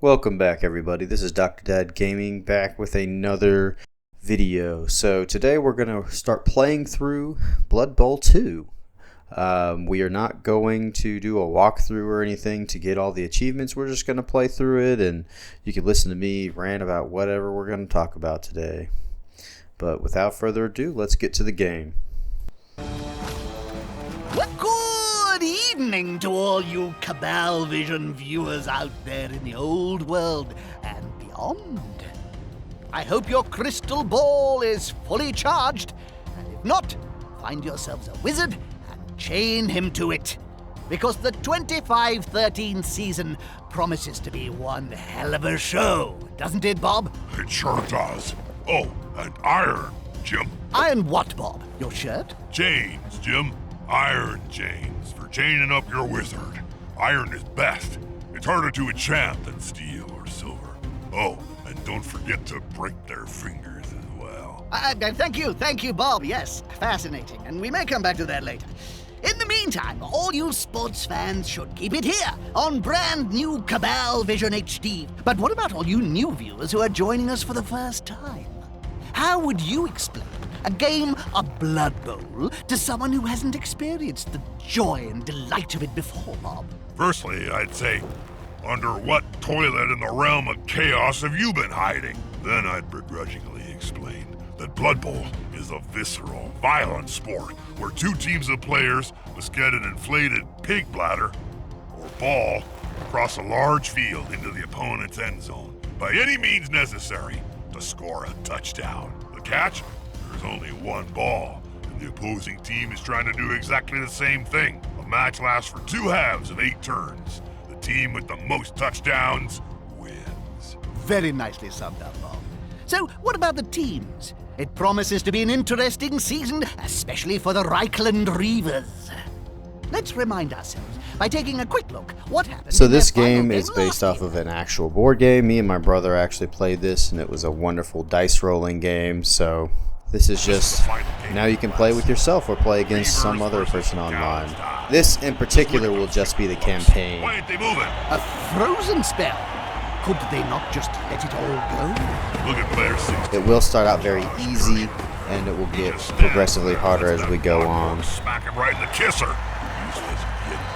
Welcome back, everybody. This is Dr. Dad Gaming back with another video. So today we're going to start playing through Blood Bowl 2. We are not going to do a walkthrough or anything to get all the achievements. We're just going to play through it, and you can listen to me rant about whatever we're going to talk about today. But without further ado, let's get to the game. Good evening to all you Cabal Vision viewers out there in the old world and beyond. I hope your crystal ball is fully charged, and if not, find yourselves a wizard and chain him to it, because the 25-13 season promises to be one hell of a show, doesn't it, Bob? It sure does. Oh, and iron, Jim. Iron what, Bob? Your shirt? Chains, Jim. Iron chains for chaining up your wizard. Iron is best. It's harder to enchant than steel or silver. Oh, and don't forget to break their fingers as well. Thank you, Bob. Yes, fascinating. And we may come back to that later. In the meantime, all you sports fans should keep it here on brand new Cabal Vision HD. But what about all you new viewers who are joining us for the first time? How would you explain a game of Blood Bowl to someone who hasn't experienced the joy and delight of it before, Bob? Firstly, I'd say, under what toilet in the realm of chaos have you been hiding? Then I'd begrudgingly explain that Blood Bowl is a visceral, violent sport where two teams of players must get an inflated pig bladder or ball across a large field into the opponent's end zone by any means necessary to score a touchdown. The catch? There's only one ball, and the opposing team is trying to do exactly the same thing. The match lasts for 2 halves of 8 turns. The team with the most touchdowns wins. Very nicely summed up, Bob. So, what about the teams? It promises to be an interesting season, especially for the Reichland Reavers. Let's remind ourselves by taking a quick look what happened. So this game is based off of an actual board game. Me and my brother actually played this, and it was a wonderful dice rolling game. So this is just, now you can play with yourself or play against some other person online. This in particular will just be the campaign. Why ain't they moving? A frozen spell. Could they not just let it all go? Look at player 6. It will start out very easy, and it will get progressively harder as we go on. Smack him right in the kisser.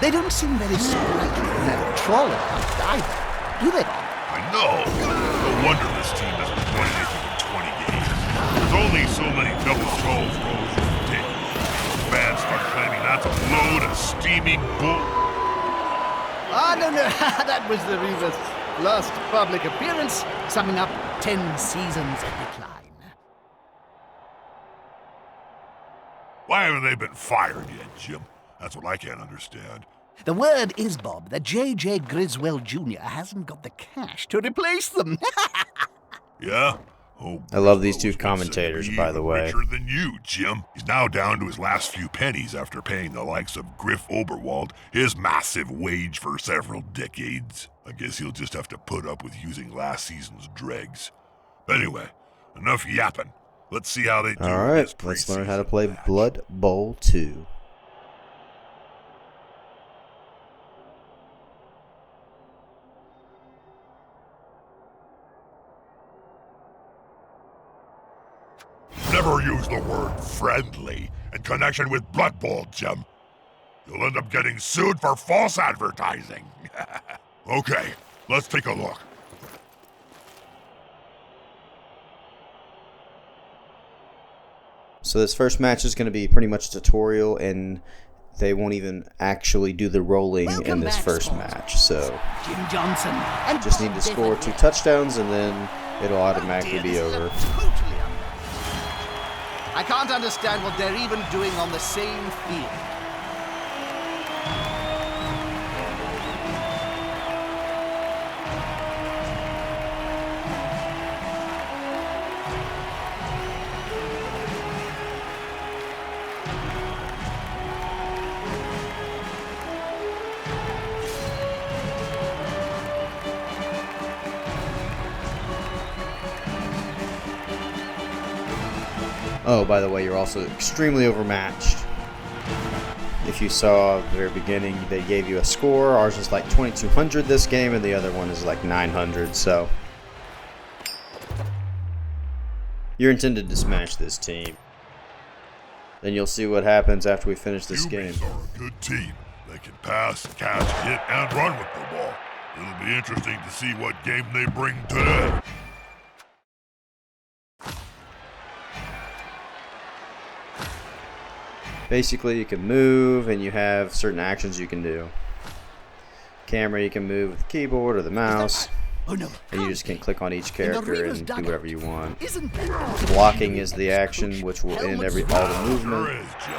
They don't seem very sprightly in that trolley either, do they? I know. No wonder this team hasn't won anything in 20 games. There's only so many double skulls rolls you can take. Fans start claiming that's a load of steaming bull. No. That was the Reaver's last public appearance, summing up 10 seasons of decline. Why haven't they been fired yet, Jim? That's what I can't understand. The word is, Bob, that J.J. Griswold Jr. hasn't got the cash to replace them. Yeah? Oh, I love these two Griswold's been commentators, said to be by the even way. richer than you, Jim. He's now down to his last few pennies after paying the likes of Griff Oberwald his massive wage for several decades. I guess he'll just have to put up with using last season's dregs. Anyway, enough yapping. Let's see how they do. Alright, let's learn how to play Blood Bowl 2. Never use the word friendly in connection with Blood Bowl, Jim. You'll end up getting sued for false advertising. Okay, let's take a look. So this first match is going to be pretty much a tutorial, and they won't even actually do the rolling in this first match. So Jim Johnson. And just need to score 2 touchdowns, and then it'll automatically be over. I can't understand what they're even doing on the same field. Oh, by the way, you're also extremely overmatched. If you saw at the very beginning, they gave you a score. Ours is like 2200 this game, and the other one is like 900. So you're intended to smash this team. Then you'll see what happens after we finish this game. Newbies are a good team. They can pass, catch, hit, and run with the ball. It'll be interesting to see what game they bring today. Basically, you can move, and you have certain actions you can do. Camera, you can move with the keyboard or the mouse. Oh no! And you just can click on each character and do whatever you want. Isn't that Blocking is the action, which will end all the Sure movement. is, Jim.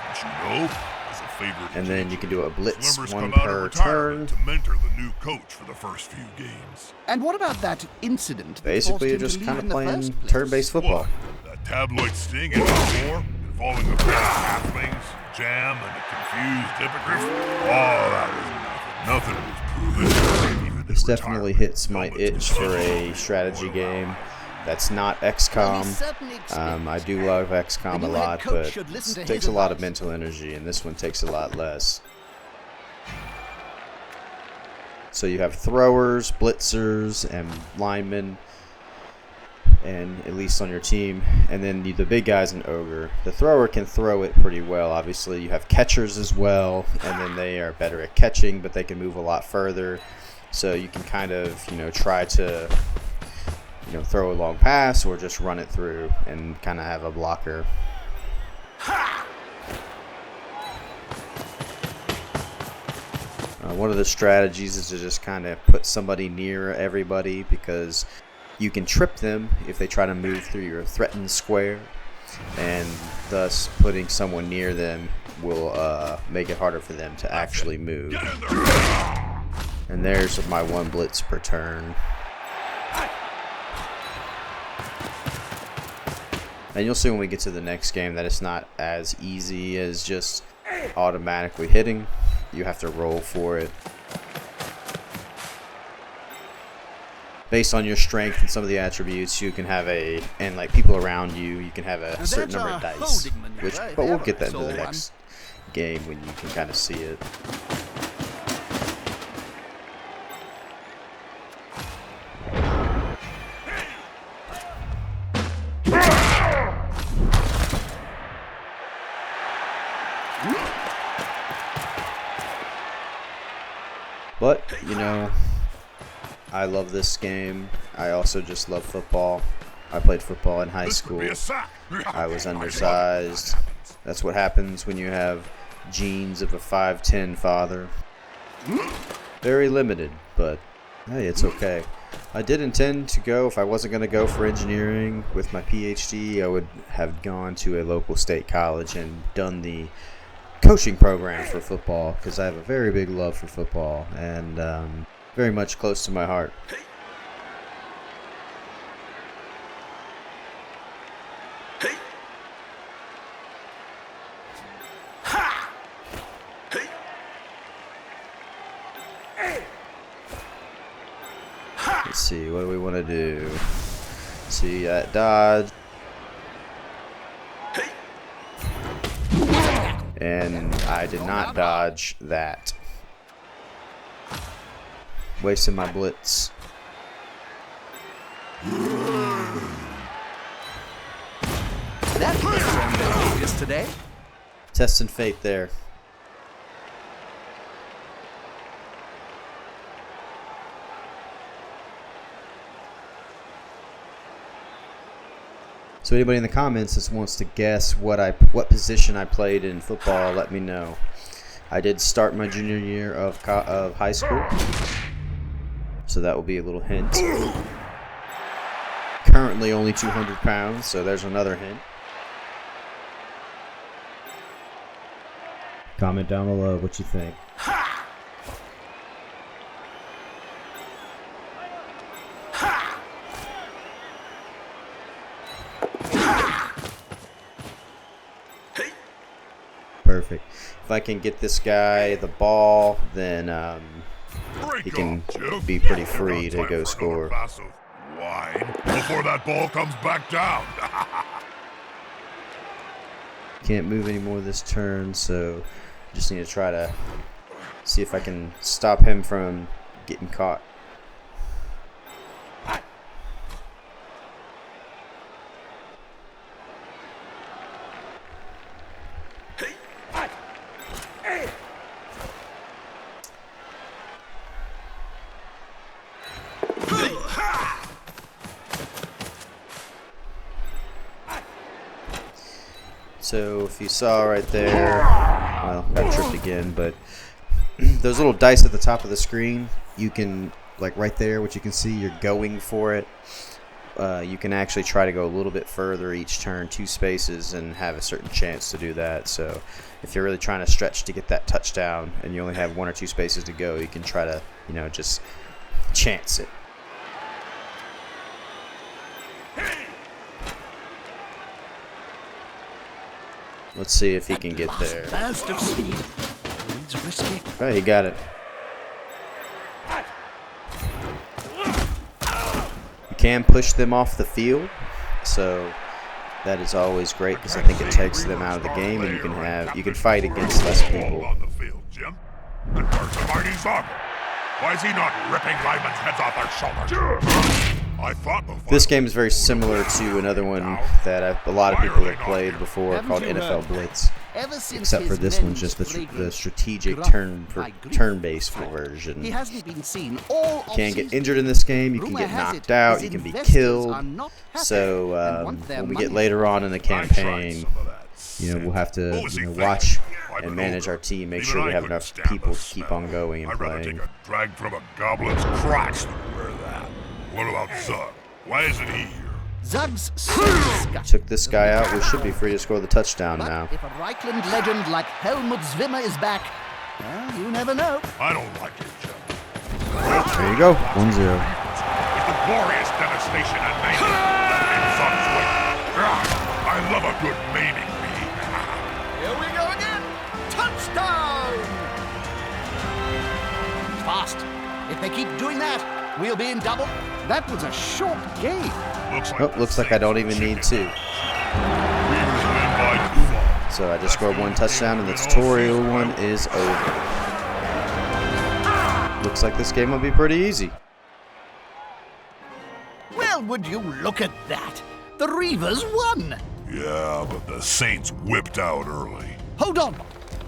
Don't you know? As a favor to And then teach, you can do a blitz, swimmers one come out of per retirement turn. to mentor the new coach for the first few games. And what about that incident? that Basically, you're forced just him to kind leave of in the playing first place? turn-based football. What? That tabloid sting and more involving a pair of halflings, Jam, and a confused hippogriff? Oh, that was nothing. Nothing was proven. Even This in definitely retirement, hits my helmets itch were for a fun. strategy game that's not Well, he XCOM. certainly experienced I do that. love The XCOM a new head lot, coach but should listen it to takes his a lot of advice. mental energy, and this one takes a lot less. So you have throwers, blitzers, and linemen, and at least on your team. And then the big guy's an ogre. The thrower can throw it pretty well. Obviously, you have catchers as well, and then they are better at catching, but they can move a lot further. So you can kind of, try to, throw a long pass or just run it through and kind of have a blocker. One of the strategies is to just kind of put somebody near everybody, because you can trip them if they try to move through your threatened square, and thus putting someone near them will make it harder for them to actually move. Get in there! And there's my one blitz per turn. And you'll see when we get to the next game that it's not as easy as just automatically hitting. You have to roll for it. Based on your strength and some of the attributes, you can have and like people around you, you can have a certain number of dice. But we'll get that into the next game when you can kind of see it. But, I love this game. I also just love football. I played football in high This could school. be a sack. I was love it when undersized. that happens. That's what happens when you have genes of a 5'10" father. Very limited, but hey, it's okay. I did intend to go, if I wasn't going to go for engineering with my PhD, I would have gone to a local state college and done the coaching program for football, because I have a very big love for football and very much close to my heart. Let's see, what do we want to do? See, dodge. And I did not dodge that. Wasting my blitz. That was on just today. Testing fate there. So anybody in the comments that wants to guess what position I played in football, let me know. I did start my junior year of high school, so that will be a little hint. Currently only 200 pounds, so there's another hint. Comment down below what you think. Perfect. If I can get this guy the ball, then he can be pretty free to go score. Wine before that ball comes back down. Can't move anymore this turn, so Just need to try to see if I can stop him from getting caught. So if you saw right there, well, got tripped again, but those little dice at the top of the screen, you can, like right there, what you can see, you're going for it. You can actually try to go a little bit further each turn, 2 spaces, and have a certain chance to do that. So if you're really trying to stretch to get that touchdown and you only have 1 or 2 spaces to go, you can try to, you know, just chance it. Let's see if he can get there. Burst of speed. It's risky. Oh, he got it. You can push them off the field, so that is always great because I think it takes them out of the game, and you can fight against less people. On the field, Jim. And where's the mighty Zug? Why is he not ripping linemen's heads off their shoulders? I thought before. This game is very similar to another one that a lot of people have played before called NFL Blitz. Except for this one, just the strategic turn-based version. He hasn't been seen all You can't get injured in this game, you can get knocked out, you can be killed. So when we get later on in the campaign, you know, we'll have to watch and manage our team, make sure we have enough people to keep on going and I'd rather playing. take a drag from a goblin's crotch than wear that. What about Zug? Why isn't he here? Zug's Took this guy out, we should be free to score the touchdown now. If a Reichland legend like Helmut Zwimmer is back, well, you never know. I don't like it, Jim. There you go, 1-0. With the glorious devastation and mayhem in Zug's wake. I love a good maiming bee. Here we go again. Touchdown! Fast. If they keep doing that, we'll be in double. That was a short game. Looks like I don't even need 2. So I just scored 1 touchdown and the tutorial one is over. Looks like this game will be pretty easy. Well, would you look at that? The Reavers won. Yeah, but the Saints whipped out early. Hold on.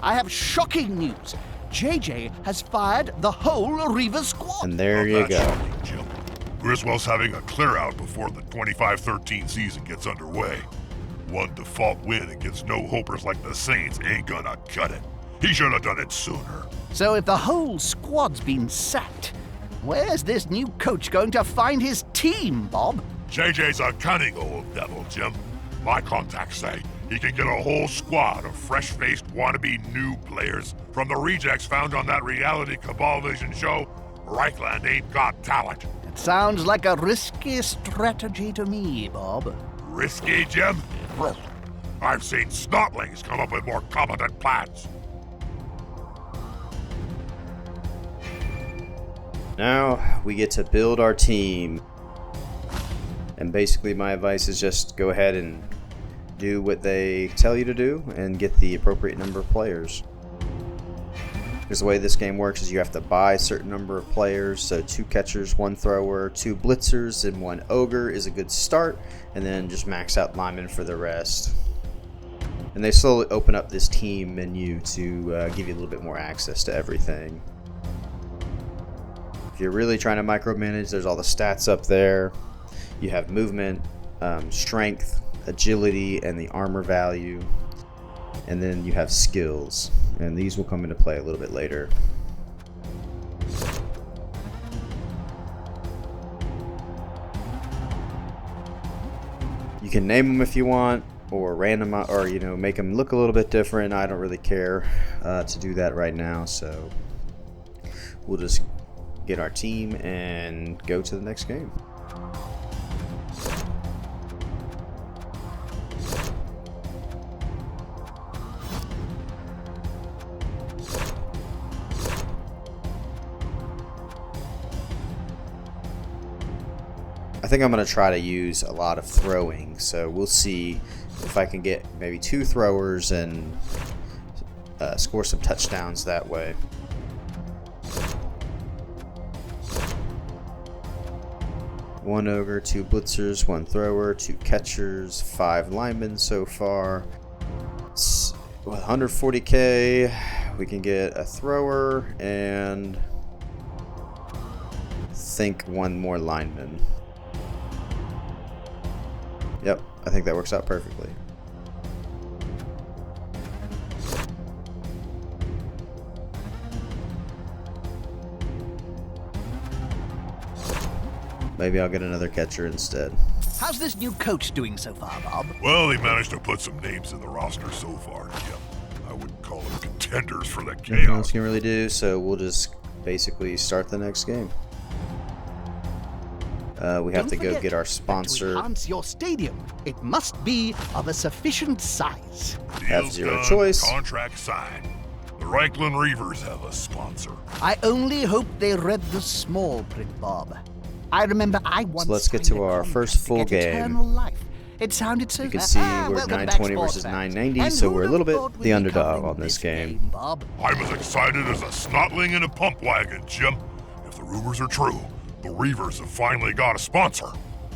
I have shocking news. JJ has fired the whole Reavers squad. And there you go. Jim. Griswold's having a clear out before the 25-13 season gets underway. One default win against no-hopers like the Saints ain't gonna cut it. He should have done it sooner. So if the whole squad's been sacked, where's this new coach going to find his team, Bob? JJ's a cunning old devil, Jim. My contacts say he can get a whole squad of fresh-faced wannabe new players from the rejects found on that reality Cabal Vision show, Reichland Ain't Got Talent. It sounds like a risky strategy to me, Bob. Risky, Jim? I've seen snotlings come up with more competent plans. Now we get to build our team. And basically my advice is just go ahead and do what they tell you to do and get the appropriate number of players. Because the way this game works is you have to buy a certain number of players. So 2 catchers, 1 thrower, 2 blitzers, and 1 ogre is a good start. And then just max out linemen for the rest. And they slowly open up this team menu to give you a little bit more access to everything. If you're really trying to micromanage, there's all the stats up there. You have movement, strength, agility, and the armor value. And then you have skills. And these will come into play a little bit later. You can name them if you want, or random, or make them look a little bit different. I don't really care to do that right now, so we'll just get our team and go to the next game. I think I'm going to try to use a lot of throwing, so we'll see if I can get maybe 2 throwers and score some touchdowns that way. One ogre, 2 blitzers, 1 thrower, 2 catchers, 5 linemen so far. With 140k, we can get a thrower and think 1 more lineman. Yep, I think that works out perfectly. Maybe I'll get another catcher instead. How's this new coach doing so far, Bob? Well, he managed to put some names in the roster so far, Jim. I wouldn't call them contenders for the Nothing else chaos. can really do, so we'll just basically start the next game. We have Don't to go forget get our that sponsor. To enhance your stadium, it must be of a sufficient size. Have Deal's 0 done, choice. Contract signed. The Reichland Reavers have a sponsor. I only hope they read the small print, Bob. I remember I once let's get signed to a our contract first to full get game. Eternal life. It sounded so You can see we're welcome back, 920 sports versus fans. 990, And so who'd we're a have little bit thought we'd the be underdog covering on this game. Bob? I'm as excited as a snotling in a pump wagon, Jim. If the rumors are true, the Reavers have finally got a sponsor.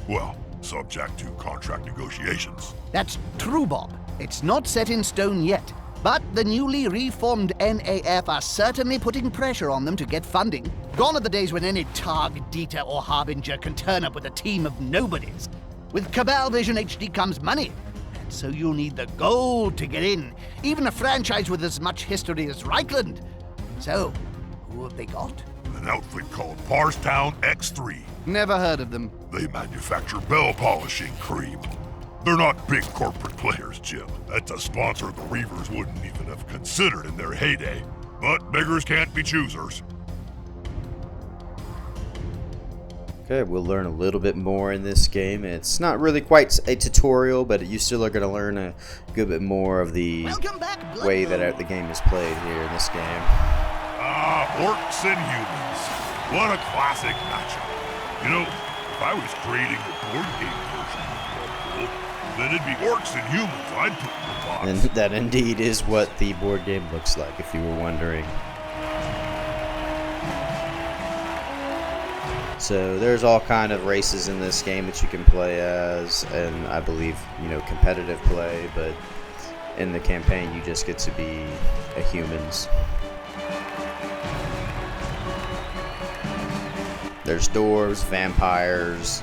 Well, subject to contract negotiations. That's true, Bob. It's not set in stone yet. But the newly reformed NAF are certainly putting pressure on them to get funding. Gone are the days when any Targ, Dieter, or Harbinger can turn up with a team of nobodies. With Cabal Vision HD comes money. And so you'll need the gold to get in. Even a franchise with as much history as Reichland. So, who have they got? An outfit called Parstown X3. Never heard of them. They manufacture bell polishing cream. They're not big corporate players, Jim. That's a sponsor the Reavers wouldn't even have considered in their heyday. But beggars can't be choosers. Okay, we'll learn a little bit more in this game. It's not really quite a tutorial, but you still are going to learn a good bit more of the Welcome back, Blood way Bowl. that the game is played here in this game. Ah, Orcs and Humans. What a classic matchup. You know, if I was creating the board game version of Blood Bowl, then it'd be Orcs and Humans I'd put in the box. And that indeed is what the board game looks like, if you were wondering. So there's all kind of races in this game that you can play as, and I believe, competitive play, but in the campaign you just get to be a humans. There's dwarves, vampires,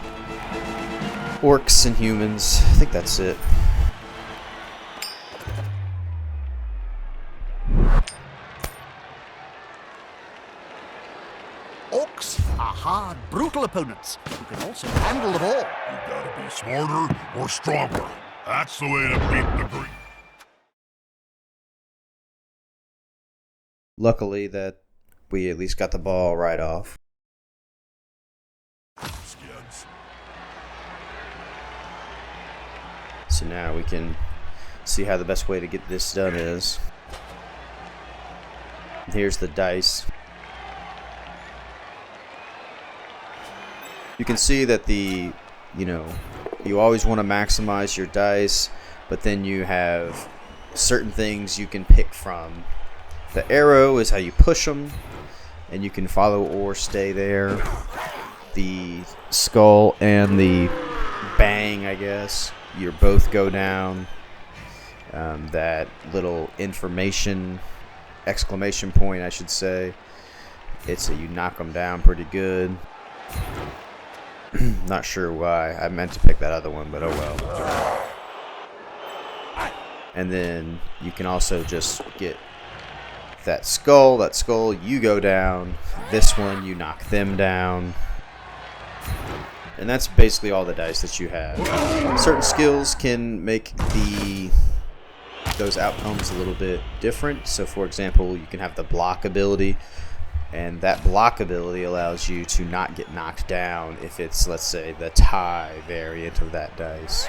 orcs, and humans. I think that's it. Orcs are hard, brutal opponents who can also handle the ball. You gotta be smarter or stronger. That's the way to beat the Greek. Luckily that we at least got the ball right off. Skids. So now we can see how the best way to get this done is. Here's the dice. You can see that you always want to maximize your dice, but then you have certain things you can pick from. The arrow is how you push them, and you can follow or stay there. The skull and the bang, I guess, you both go down. That little exclamation point, I should say, it's you knock them down pretty good. Not sure why. I meant to pick that other one, but oh well. And then you can also just get that skull. That skull, you go down. This one, you knock them down. And that's basically all the dice that you have. Certain skills can make those outcomes a little bit different. So for example, you can have the block ability, and that block ability allows you to not get knocked down if it's, let's say, the tie variant of that dice.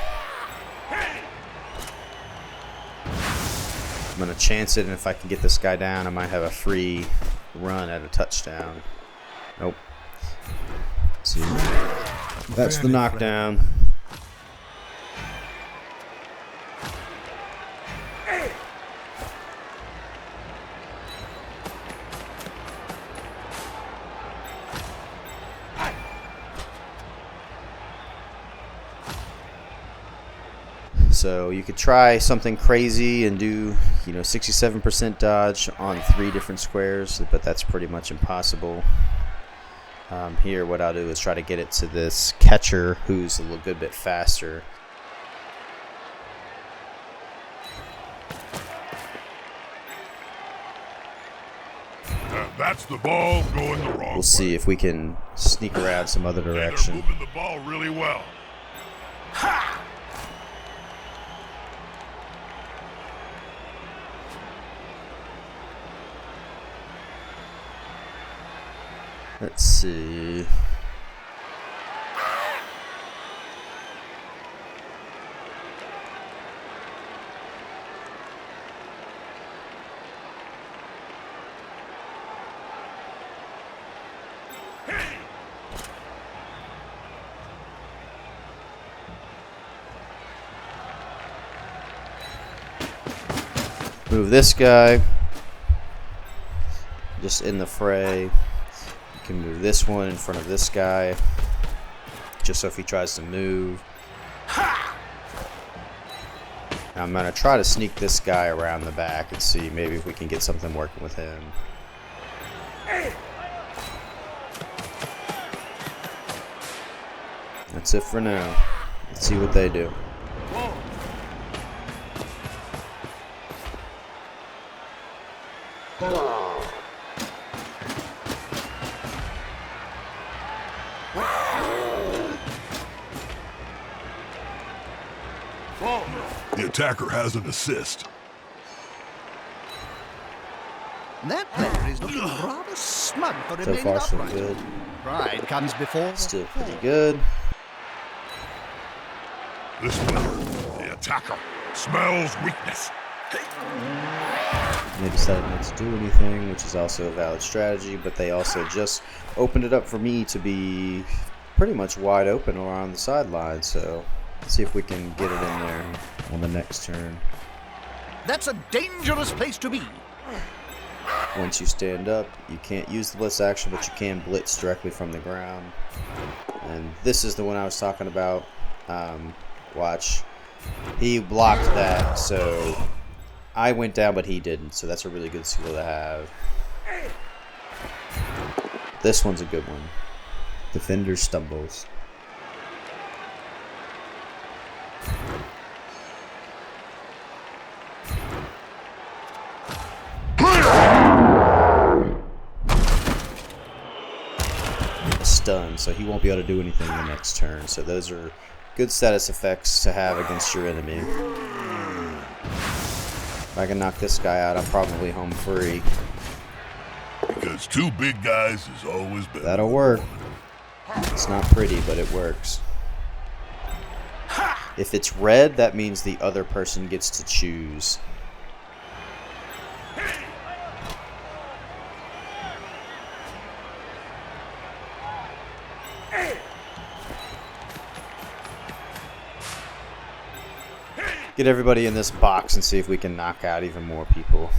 I'm going to chance it, and if I can get this guy down, I might have a free run at a touchdown. Nope. See, that's the knockdown. So you could try something crazy and do, 67% dodge on 3 different squares, but that's pretty much impossible. Here, what I'll do is try to get it to this catcher who's a little good bit faster. That's the ball going the wrong We'll see if we can sneak around some other direction. They're moving the ball really well. Ha! Let's see. Move this guy. Just in the fray. You can move this one in front of this guy. Just so if he tries to move. Now I'm going to try to sneak this guy around the back and see maybe if we can get something working with him. That's it for now. Let's see what they do. The attacker has an assist. That player is looking rather smug for So remaining far, so upright. good. Pride comes before. Still pretty good. This player, the attacker, smells weakness. They decided not to do anything, which is also a valid strategy, but they also just opened it up for me to be pretty much wide open around the sideline, so let's see if we can get it in there on the next turn. That's a dangerous place to be. Once you stand up, you can't use the blitz action, but you can blitz directly from the ground. And this is the one I was talking about. Watch. He blocked that, so I went down, but he didn't, so that's a really good skill to have. This one's a good one. Defender stumbles. Stunned, so he won't be able to do anything the next turn. So those are good status effects to have against your enemy. If I can knock this guy out, I'm probably home free. Because 2 big guys is always better. That'll work. It's not pretty, but it works. If it's red, that means the other person gets to choose. Get everybody in this box and see if we can knock out even more people.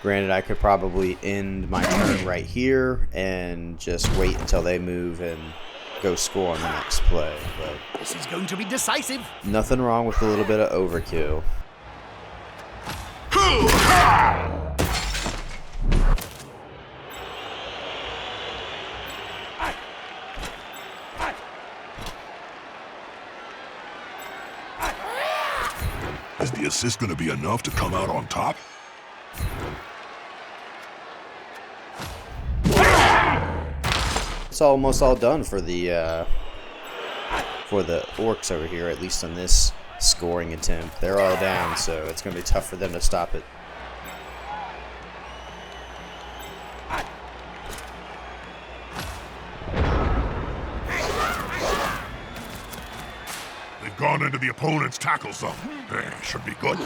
Granted, I could probably end my turn right here and just wait until they move and go score on the next play. But This is going to be decisive. nothing wrong with a little bit of overkill. Is the assist going to be enough to come out on top? It's almost all done for the Orcs over here, at least on this scoring attempt. They're all down, so it's going to be tough for them to stop it. They've gone into the opponent's tackle zone. Should be good.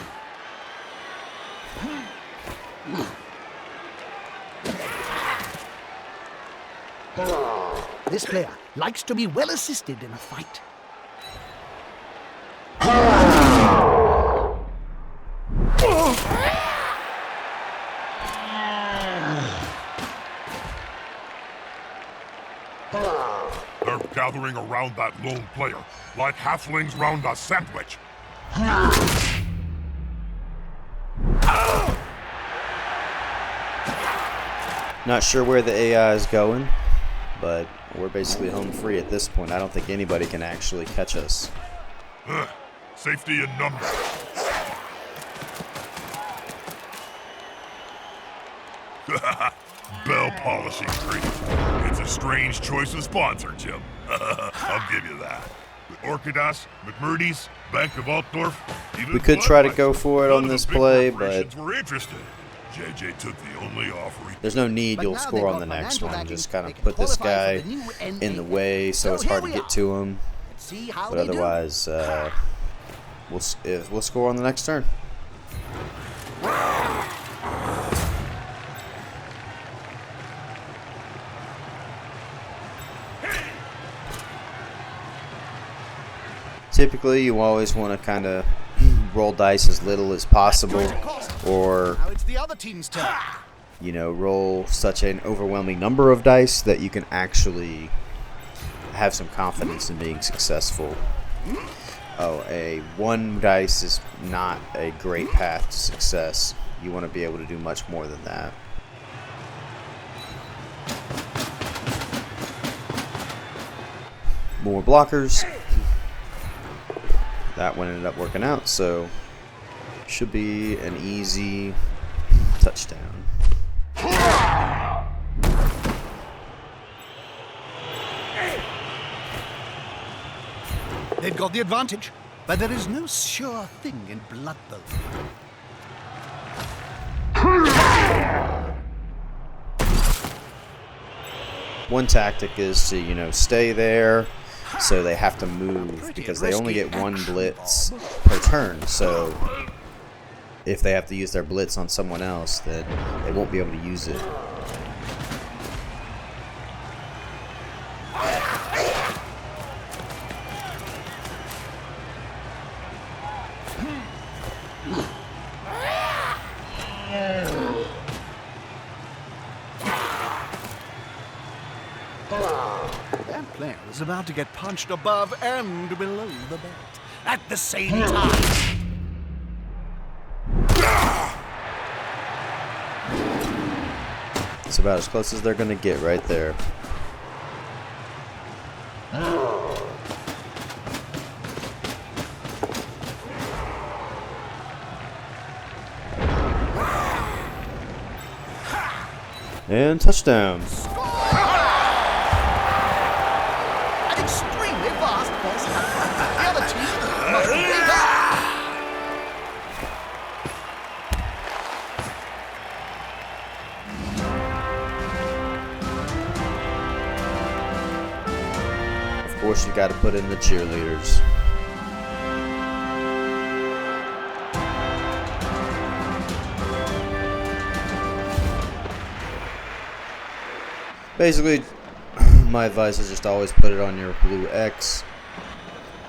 This player likes to be well assisted in a fight. They're gathering around that lone player, like halflings round a sandwich. Not sure where the AI is going, but we're basically home free at this point. I don't think anybody can actually catch us. Safety in numbers. Bell polishing tree. It's a strange choice of sponsor, Jim. I'll give you that. With Orcidas, McMurdy's, Bank of Altdorf, even We could try to Bloodlines, go for it none on of the this big play, corporations but were interested. JJ took the only offer. there's no need. But You'll now score they've on the got next financial one. backing, Just kind they of can put this qualify guy for the new in the NA. way so So it's here hard to we get are. to him. Let's see how But they do. otherwise, we'll score on the next turn. Typically, you always want to kind of roll dice as little as possible, or Now it's the other team's turn. roll such an overwhelming number of dice that you can actually have some confidence in being successful. Oh, a one dice is not a great path to success. You want to be able to do much more than that. More blockers. That one ended up working out, so should be an easy touchdown. They've got the advantage, but there is no sure thing in Blood Bowl. One tactic is to, stay there, so they have to move because they only get one blitz per turn. So if they have to use their blitz on someone else, then they won't be able to use it. That player is about to get punched above and below the belt at the same time. It's about as close as they're going to get right there. And touchdown. An extremely fast first half. The other team must be back. Of course, you got to put in the cheerleaders. Basically, my advice is just always put it on your blue X.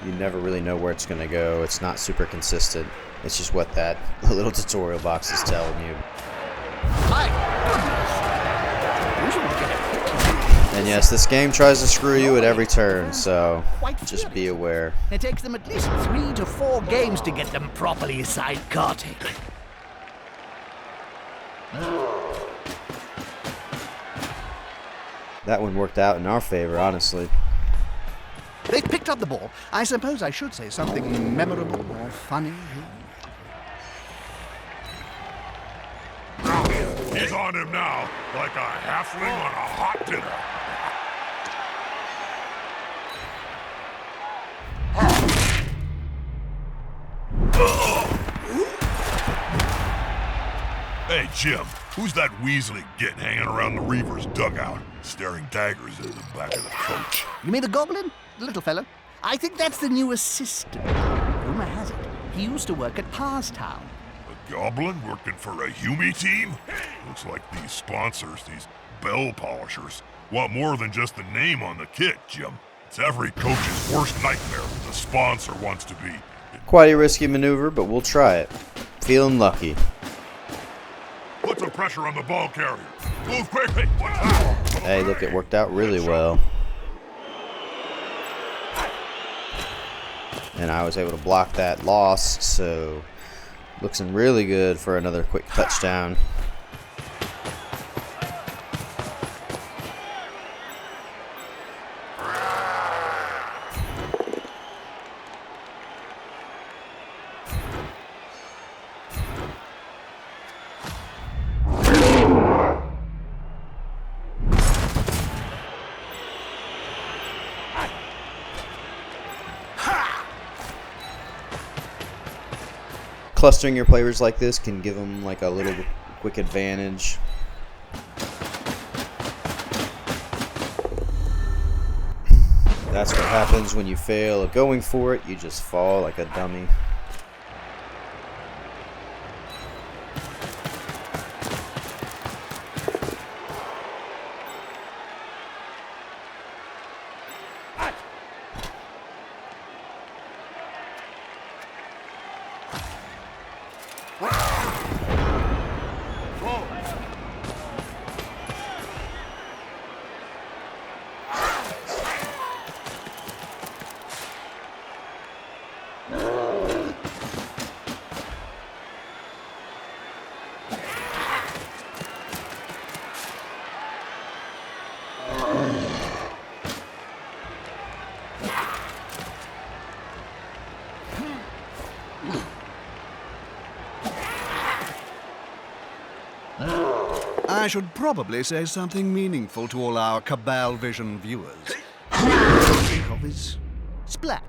You never really know where it's going to go. It's not super consistent. It's just what that little tutorial box is telling you. My goodness. Usually we get a And yes, this game tries to screw you at every turn, so quite just be furious. aware. It takes them at least 3 to 4 games to get them properly psychotic. That one worked out in our favor, honestly. They've picked up the ball. I suppose I should say something memorable or funny. He's on him now, like a halfling on a hot dinner. Hey, Jim, who's that Weasley git hanging around the Reaver's dugout, staring daggers into the back of the coach? You mean the goblin? The little fellow? I think that's the new assistant. Rumor has it, he used to work at Parstown. A goblin working for a Hume team? Looks like these sponsors, these bell polishers, want more than just the name on the kit, Jim. It's every coach's worst nightmare when the sponsor wants to be. Quite a risky maneuver, but we'll try it. Feeling lucky. Put some pressure on the ball carrier. Move quickly. Watch out. Hey, look, it worked out really well. and I was able to block that loss, so looking really good for another quick touchdown. Clustering your players like this can give them like a little quick advantage. That's what happens when you fail at going for it. You just fall like a dummy. I should probably say something meaningful to all our Cabal Vision viewers. Think of his splat.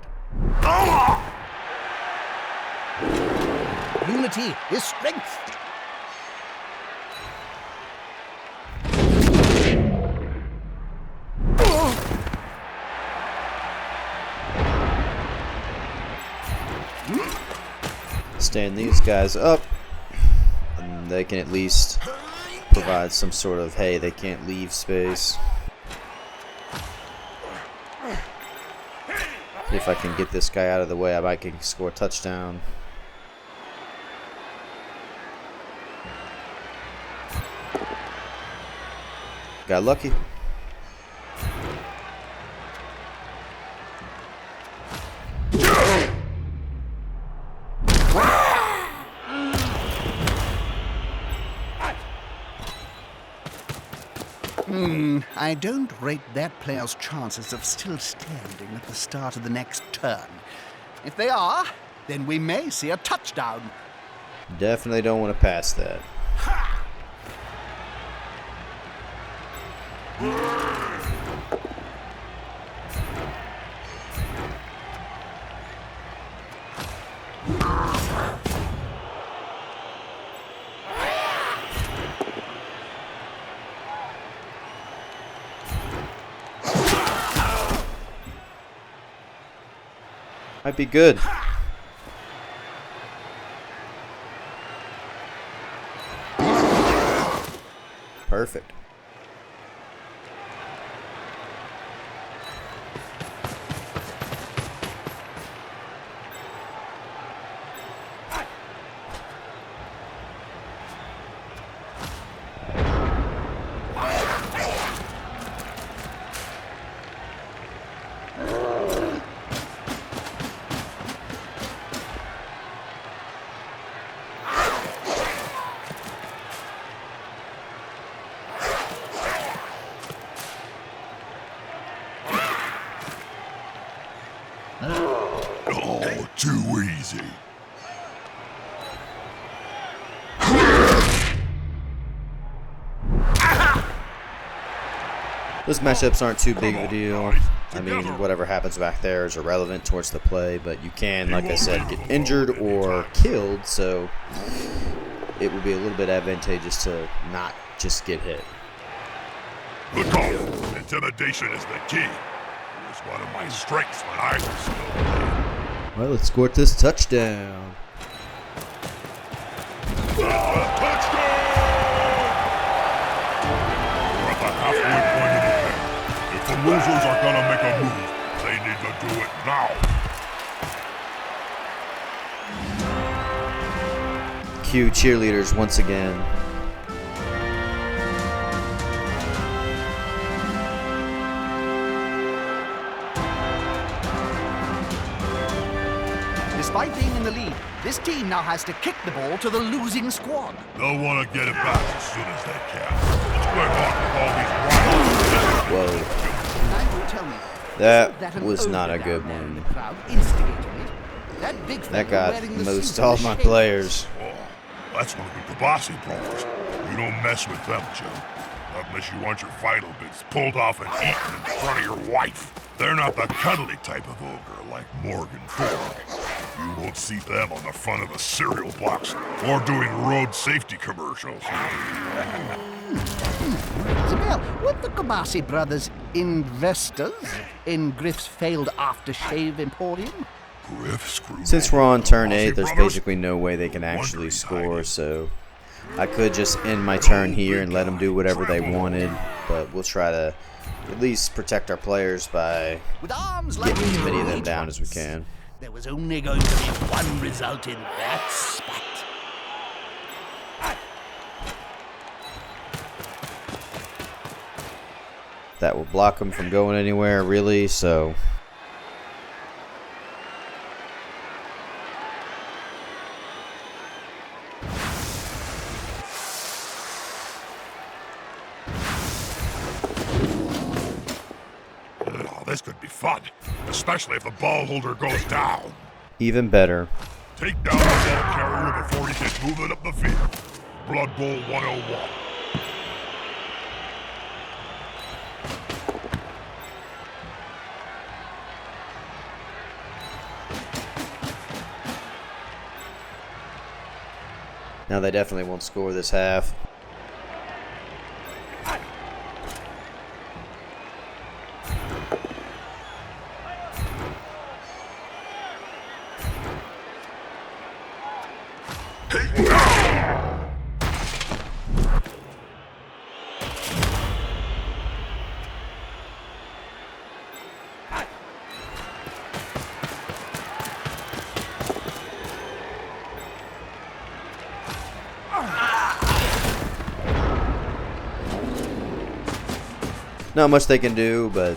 Unity is strength. Stand these guys up, and they can at least provide some sort of, hey, they can't leave space. If I can get this guy out of the way, I might can score a touchdown. Got lucky. I don't rate that player's chances of still standing at the start of the next turn. If they are, then we may see a touchdown. Definitely don't want to pass that. Might be good. Perfect. Oh, too easy. Those matchups aren't too big of a deal. I mean, whatever happens back there is irrelevant towards the play, but you can, like I said, get injured or killed, so it would be a little bit advantageous to not just get hit. Look off! Intimidation is the key. It was one of my strengths when I was still playing. Well, let's score this touchdown. Touchdown! We're at the halfway point of the game. If the losers are gonna make a move, they need to do it now. Cue cheerleaders once again. Despite being in the lead, this team now has to kick the ball to the losing squad. They'll want to get it back as soon as they can. What's going on with all these rivals? Now you tell me, That an was not a ogre good down there in one. the crowd instigating it? That big That fella got wearing the most suit all with the my shade. players. Oh, that's one of the Kabasi brothers. You don't mess with them, Joe. Not unless you want your vital bits pulled off and eaten in front of your wife. They're not the cuddly type of ogre like Morgan Ford. You won't see them on the front of a cereal box or doing road safety commercials. Isabel, weren't the Kabasi brothers investors in Griff's failed aftershave emporium? Griff screwed Since over we're on the turn Kabasi 8, there's brothers? basically no way they can actually Wondering score, hiding. so I could just end my turn here and let them do whatever they wanted, but we'll try to at least protect our players by With arms like getting as many of them great down as we ones, can. there was only going to be one result in that spat. That will block them from going anywhere, really, so... Oh, this could be fun, especially if the ball holder goes down. Even better. Take down the ball carrier before he can move it up the field. Blood Bowl 101. Now they definitely won't score this half. Not much they can do, but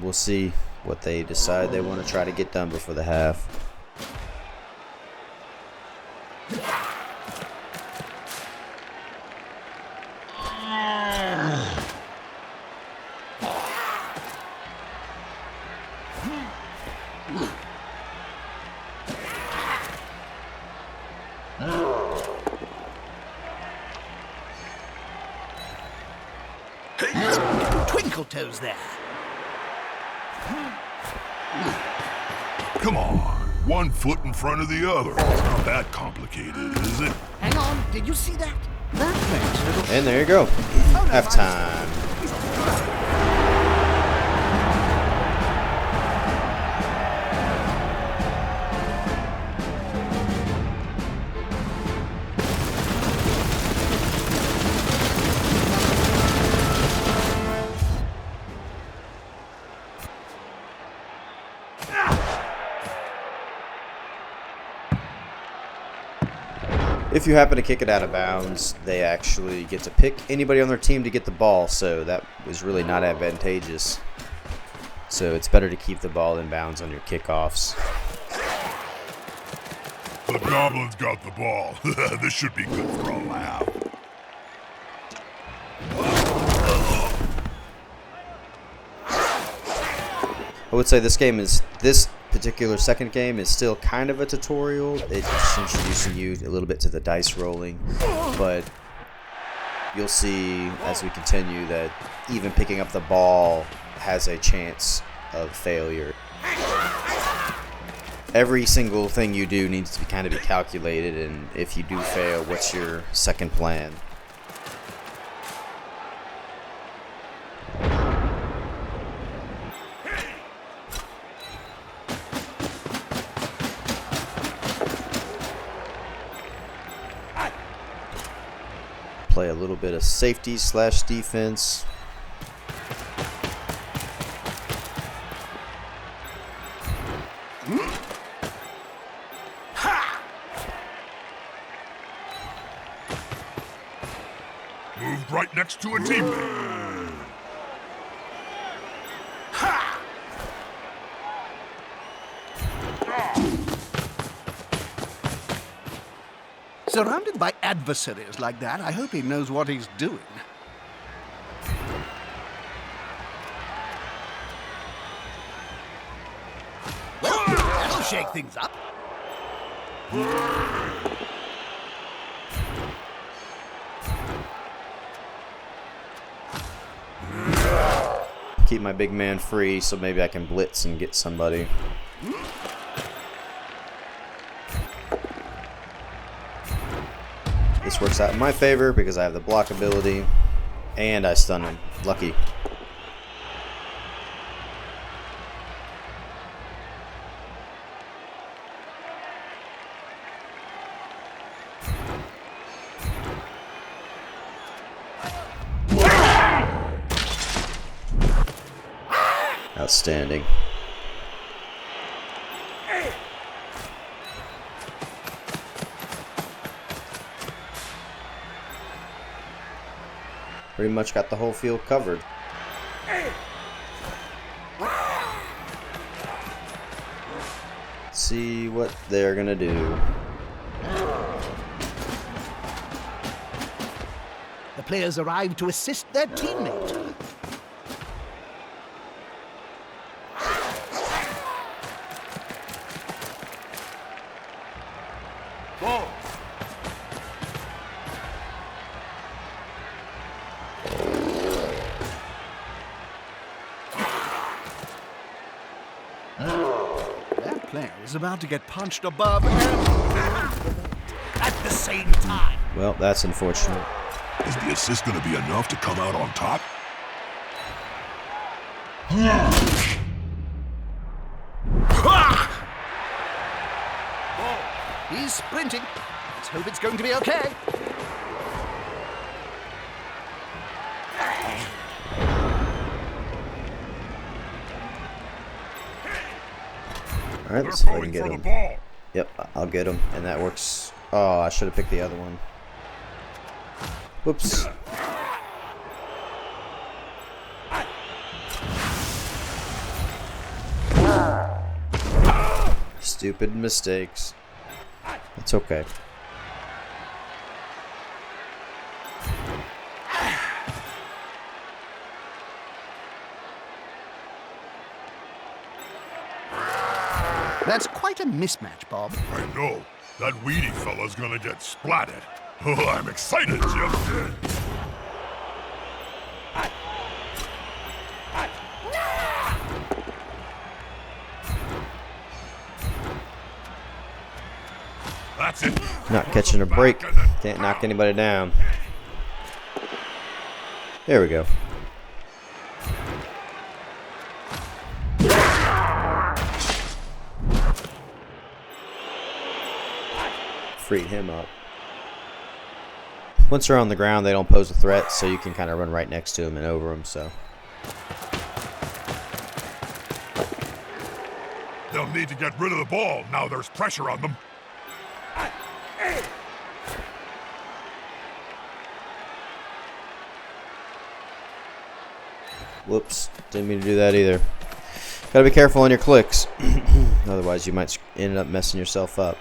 we'll see what they decide they want to try to get done before the half. Twinkle toes there. Come on, one foot in front of the other. It's not that complicated, is it? Hang on, did you see that? That makes little... And there you go. Oh, no, Halftime. If you happen to kick it out of bounds, they actually get to pick anybody on their team to get the ball, so that was really not advantageous. So it's better to keep the ball in bounds on your kickoffs. The Goblins got the ball. This should be good for a laugh. I would say this particular second game is still kind of a tutorial. It's introducing you a little bit to the dice rolling, but you'll see as we continue that even picking up the ball has a chance of failure. Every single thing you do needs to be kind of be calculated, and if you do fail, what's your second plan? Play a little bit of safety / defense. Moved right next to a teammate. Surrounded by adversaries like that, I hope he knows what he's doing. Well, that'll shake things up. Keep my big man free so maybe I can blitz and get somebody. This works out in my favor because I have the block ability and I stun him. Lucky. Outstanding. Pretty much got the whole field covered. See what they're gonna do. The players arrive to assist their teammate. That player is about to get punched above and at the same time. Well, that's unfortunate. Is the assist going to be enough to come out on top? He's sprinting. Let's hope it's going to be okay. Alright, let's see if I can get him. Yep, I'll get him. And that works. Oh, I should have picked the other one. Whoops. Stupid mistakes. It's okay. That's quite a mismatch, Bob. I know. That weedy fella's gonna get splatted. Oh, I'm excited, Jim. That's it. Not catching a break. Can't knock anybody down. There we go. Freed him up. Once they're on the ground, they don't pose a threat, so you can kind of run right next to them and over them. So They'll need to get rid of the ball now there's pressure on them. whoops, didn't mean to do that either. Gotta be careful on your clicks, otherwise you might end up messing yourself up.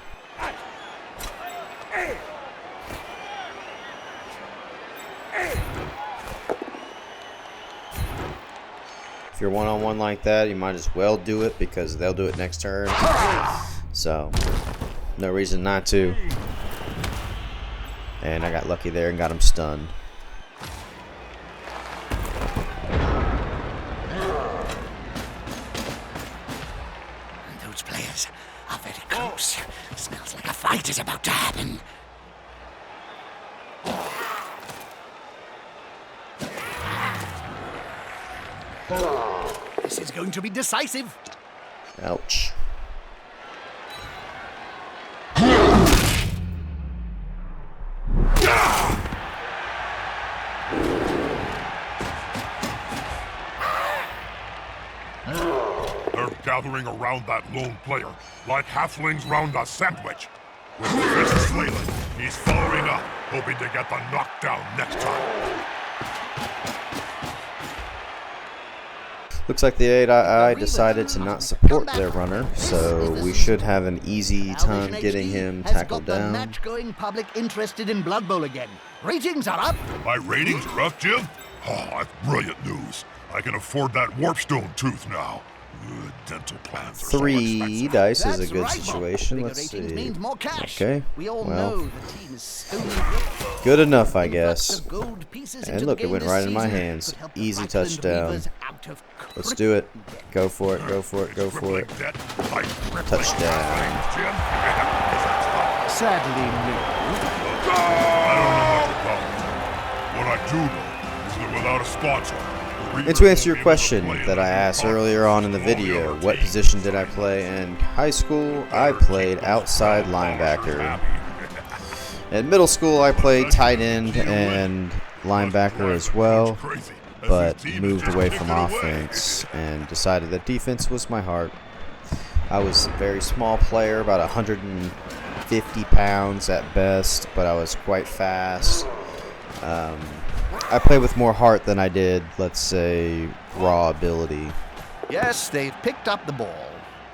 If you're one-on-one like that, you might as well do it because they'll do it next turn. So, no reason not to. And I got lucky there and got him stunned. Those players are very close. Smells like a fight is about to happen. This is going to be decisive. Ouch. They're gathering around that lone player, like halflings round a sandwich. With Professor Slayland, he's following up, hoping to get the knockdown next time. Looks like the AI decided to not support their runner, so we should have an easy time getting him tackled down. Match going public interested in Blood Bowl again. Ratings are up. My ratings are up, Jim? Oh, that's brilliant news. I can afford that warpstone tooth now. Dental plans are so 3 expensive. dice is a That's good right, Bob. situation. Bigger Let's ratings see. means more cash. Okay, We all well, know the team is stony broke. good enough, I Influx guess. of gold pieces And into look, the it game went this right in my season hands. could help the Easy Rockland touchdown. Reavers out of Let's do it. crippling Go for it, go for it, go for it. Crippling debt, like crippling Touchdown. times, Jim. I Sadly, no. don't know much about it. What I do know is that without a sponsor, And to answer your question that I asked earlier on in the video, what position did I play in high school? I played outside linebacker. In middle school, I played tight end and linebacker as well, but moved away from offense and decided that defense was my heart. I was a very small player, about 150 pounds at best, but I was quite fast. I played with more heart than I did, let's say, raw ability. Yes, they've picked up the ball.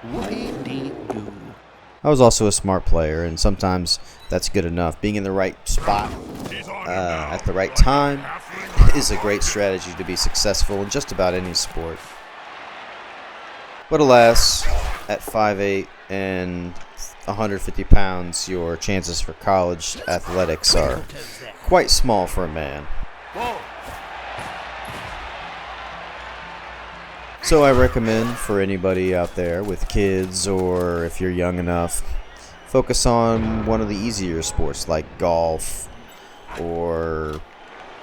Whoopie-dee-doo. I was also a smart player, and sometimes that's good enough. Being in the right spot at the right time is a great strategy to be successful in just about any sport. But alas, at 5'8" and 150 pounds, your chances for college athletics are quite small for a man. So I recommend for anybody out there with kids, or if you're young enough, focus on one of the easier sports like golf, or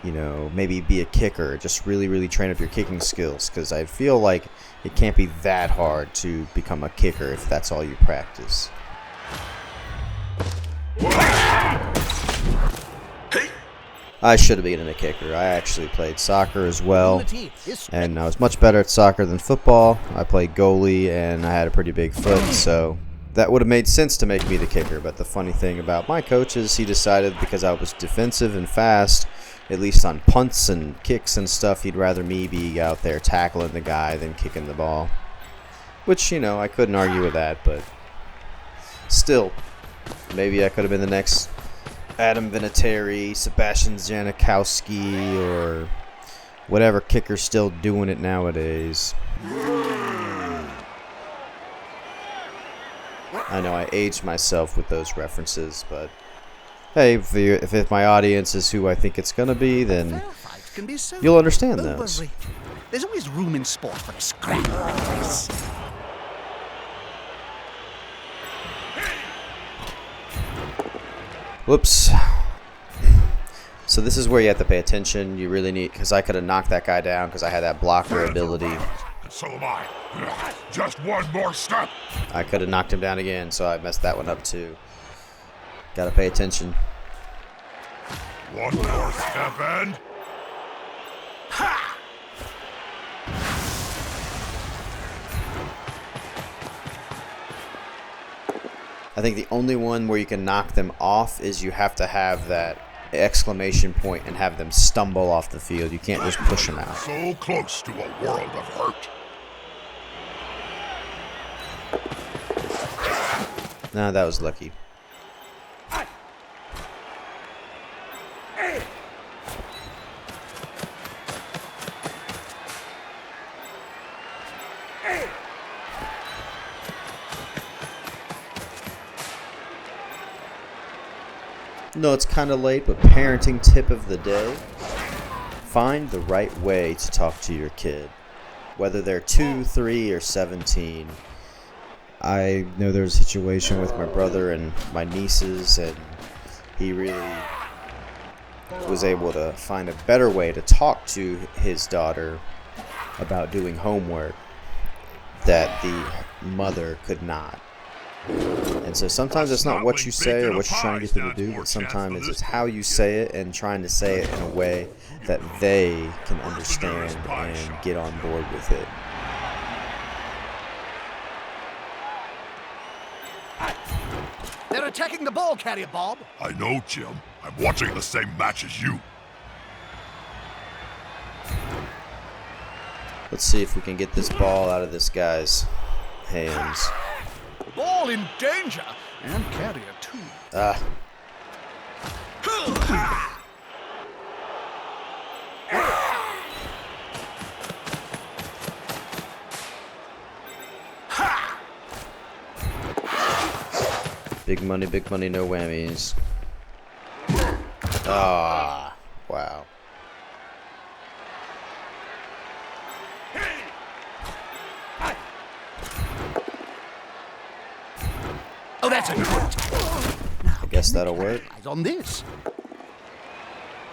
maybe be a kicker. Just really train up your kicking skills, because I feel like it can't be that hard to become a kicker if that's all you practice. I should have been a kicker. I actually played soccer as well, and I was much better at soccer than football. I played goalie, and I had a pretty big foot, so that would have made sense to make me the kicker. But the funny thing about my coach is he decided because I was defensive and fast, at least on punts and kicks and stuff, he'd rather me be out there tackling the guy than kicking the ball. Which, I couldn't argue with that, but still, maybe I could have been the next Adam Vinatieri, Sebastian Janikowski, or whatever kicker's still doing it nowadays. I know I aged myself with those references, but hey, if my audience is who I think it's going to be, then you'll understand those. There's always room in sport for a scrap like this. Whoops. So this is where you have to pay attention. You really need, because I could have knocked that guy down because I had that blocker ability. So am I. Just one more step. I could have knocked him down again, so I messed that one up too. Gotta pay attention. One more step and... Ha! I think the only one where you can knock them off is you have to have that exclamation point and have them stumble off the field. You can't just push them out. So close to a world of hurt. Nah, that was lucky. No, it's kind of late, but parenting tip of the day: find the right way to talk to your kid, whether they're 2, 3, or 17. I know there's a situation with my brother and my nieces, and he really was able to find a better way to talk to his daughter about doing homework that the mother could not. And so sometimes it's not what you say or what you're trying to get them to do, but sometimes it's how you say it and trying to say it in a way that they can understand and get on board with it. They're attacking the ball carrier, Bob. I know, Jim. I'm watching the same match as you. Let's see if we can get this ball out of this guy's hands. Ball in danger, and carrier too. Ah. Big money, no whammies. Ah, wow. Oh, that's a great. I guess that'll work. Eyes on this.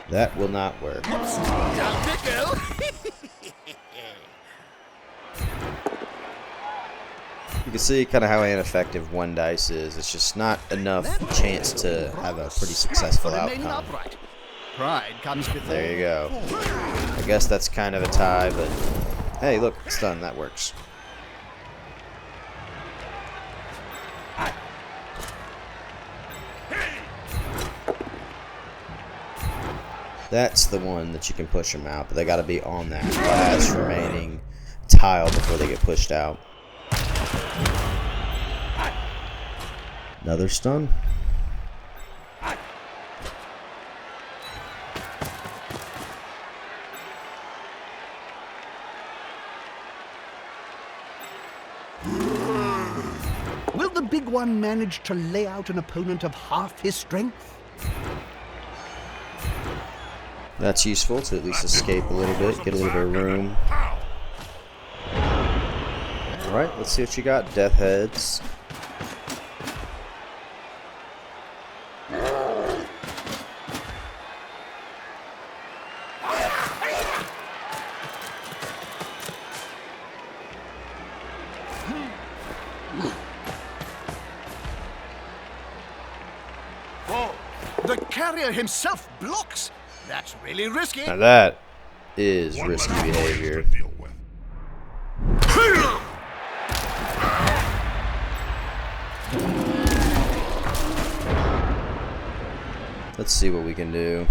That will not work. Down they go. You can see kind of how ineffective one dice is. It's just not enough chance to have a pretty successful Remaining outcome. upright. Pride comes before. There you go. I guess that's kind of a tie, but hey, look, it's done. That works. That's the one that you can push them out, but they got to be on that last remaining tile before they get pushed out. Another stun. Will the big one manage to lay out an opponent of half his strength? That's useful to at least escape a little bit, get a little bit of room. Alright, let's see what you got, Death Heads. Oh, the carrier himself blocks. That's really risky. Now that is risky behavior. Deal with. Let's see what we can do.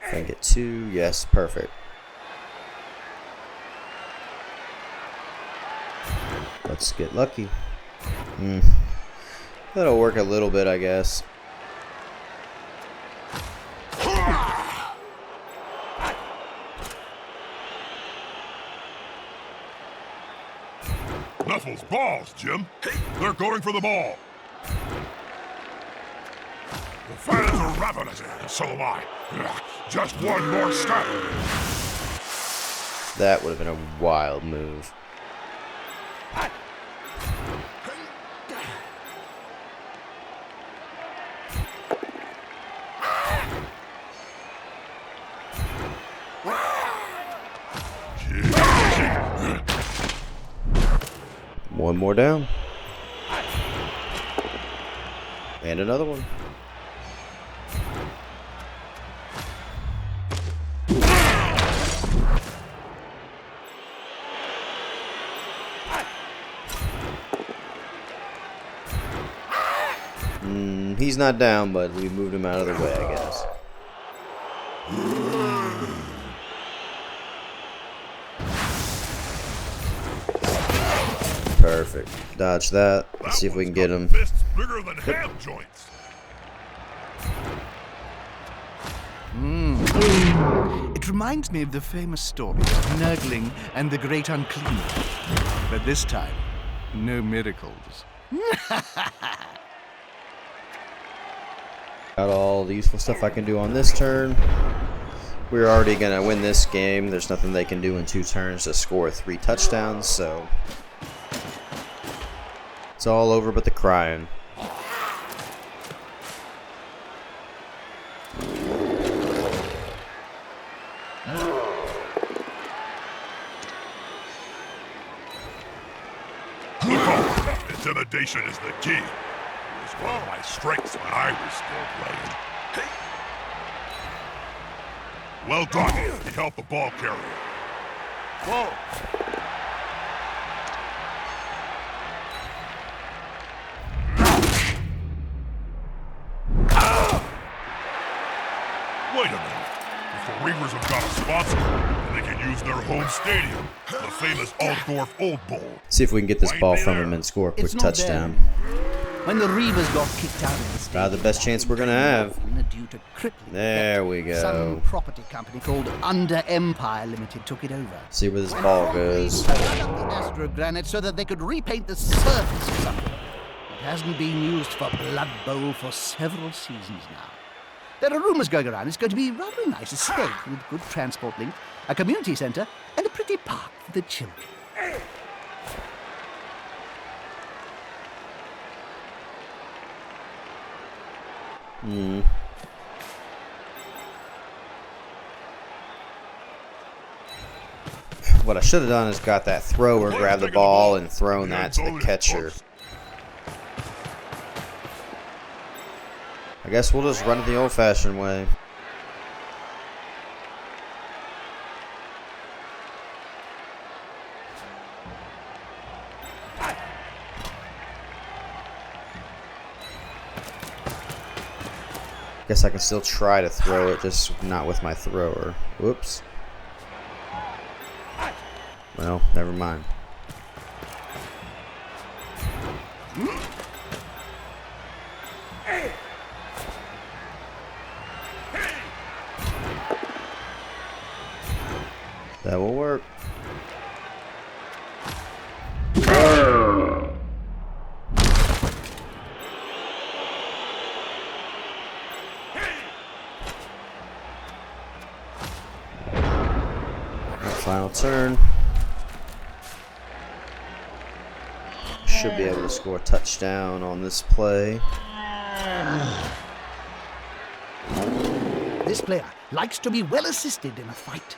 If I can get two, yes, perfect. Let's get lucky. That'll work a little bit, I guess. Knuckles balls, Jim. They're going for the ball. The fans are ravenous, and so am I. Just one more step. That would have been a wild move. One more down. And another one. He's not down, but we moved him out of the way, I guess. Perfect. Dodge that. Let's see if we can get him. Fists bigger than ham joints. It reminds me of the famous story of Nurgling and the Great Unclean. But this time, no miracles. Got all the useful stuff I can do on this turn. We're already going to win this game. There's nothing they can do in 2 turns to score 3 touchdowns, so it's all over but the crying. The call. It's intimidation is the key. It was one of my strengths when I was still playing. Well done. He helped the ball carrier. Whoa. Wait a minute. If the Reavers have got a sponsor, then they can use their home stadium, the famous Altdorf Old Bowl. See if we can get this ball from him and score a quick It's not touchdown. there. When the Reavers got kicked out of the stadium, About the best chance we're gonna have. due to crippling There debt, we go. Some property company called Under Empire Limited took it over. See where this ball goes. They dug up the astrogranite so that they could repaint the surface or something. It hasn't been used for Blood Bowl for several seasons now. There are rumors going around it's going to be rather a nice estate with good transport links, a community centre, and a pretty park for the children. What I should have done is got that thrower, grabbed the ball, and thrown that to the catcher. I guess we'll just run it the old-fashioned way. Guess I can still try to throw it, just not with my thrower. Whoops. Well, never mind. That will work. Final turn. Should be able to score a touchdown on this play. This player likes to be well assisted in a fight.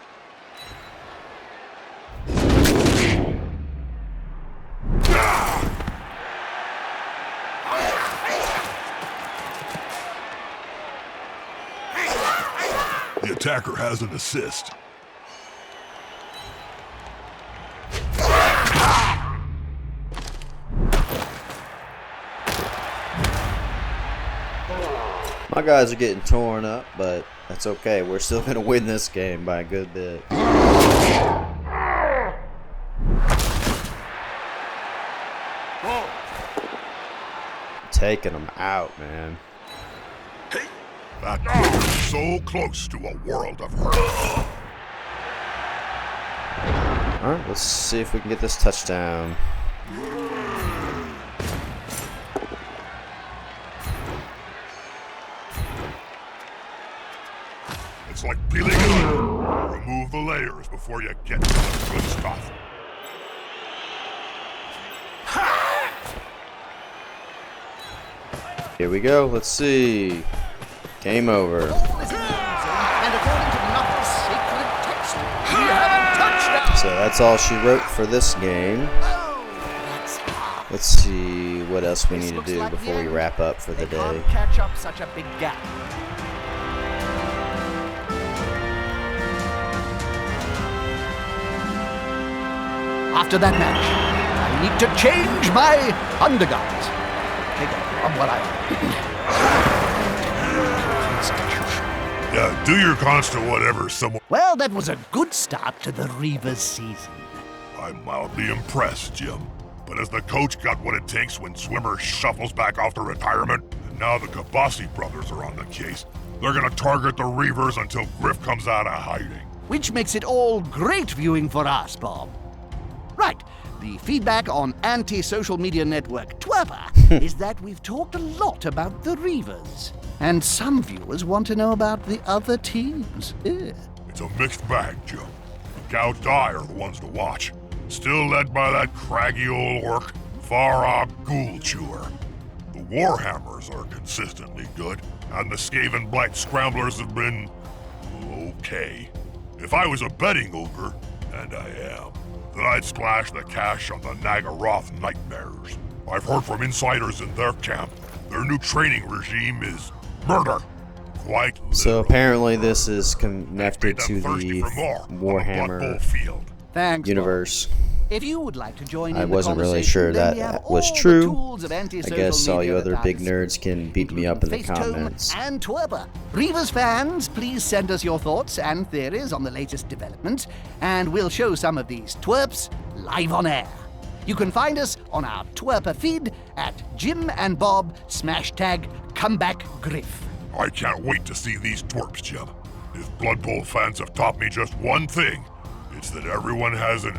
The attacker has an assist. My guys are getting torn up, but that's okay. We're still going to win this game by a good bit. Taking them out, man. That was so close to a world of hurt. Alright, let's see if we can get this touchdown. It's like peeling an onion. Remove the layers before you get to the good stuff. Here we go. Let's see. Game over. And according to Knuckles' sacred text, we have a touchdown. So that's all she wrote for this game. Oh, that's hard. Let's see what else we This need to looks do like the before we end. wrap up for the They day. can't catch up such a big gap. After that match, I need to change my undergarments. Take on what Yeah, do your constant whatever someone... Well, that was a good start to the Reavers season. I'm mildly impressed, Jim. But has the coach got what it takes when Swimmer shuffles back off to retirement? And now the Kabasi brothers are on the case. They're gonna target the Reavers until Griff comes out of hiding. Which makes it all great viewing for us, Bob. Right, the feedback on anti-social media network Twerper is that we've talked a lot about the Reavers. And some viewers want to know about the other teams. It's a mixed bag, Jim. Gout Die are the ones to watch. Still led by that craggy old orc, Farah Ghoul Chewer. The Warhammers are consistently good, and the Skaven Blight Scramblers have been... okay. If I was a betting ogre, and I am, then I'd splash the cash on the Nagaroth Nightmares. I've heard from insiders in their camp. Their new training regime is murder. Quite literal. So apparently this is That's made connected them to thirsty the for more on the Blood Bowl Warhammer field. Thanks, universe. Bob. If you would like to join I in the wasn't really conversation, sure then that we have that was all the true. tools of I anti-social guess all media you at other our big disposal, nerds can beat me including up in the Facetune comments. and Twerper. Reavers fans, please send us your thoughts and theories on the latest development, and we'll show some of these twerps live on air. You can find us on our Twerper feed at Jim and Bob #comebackgriff. I can't wait to see these twerps, Jim. If Blood Bowl fans have taught me just one thing, it's that everyone has an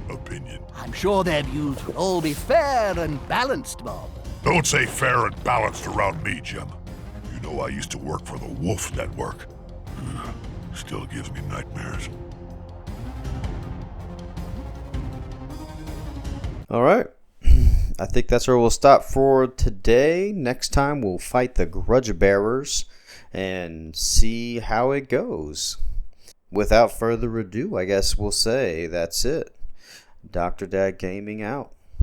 opinion. I'm sure their views will all be fair and balanced, Bob. Don't say fair and balanced around me, Jim. You know I used to work for the Wolf Network. Still gives me nightmares. All right. I think that's where we'll stop for today. Next time we'll fight the Grudge Bearers and see how it goes. Without further ado, I guess we'll say that's it. Dr. Dad Gaming out.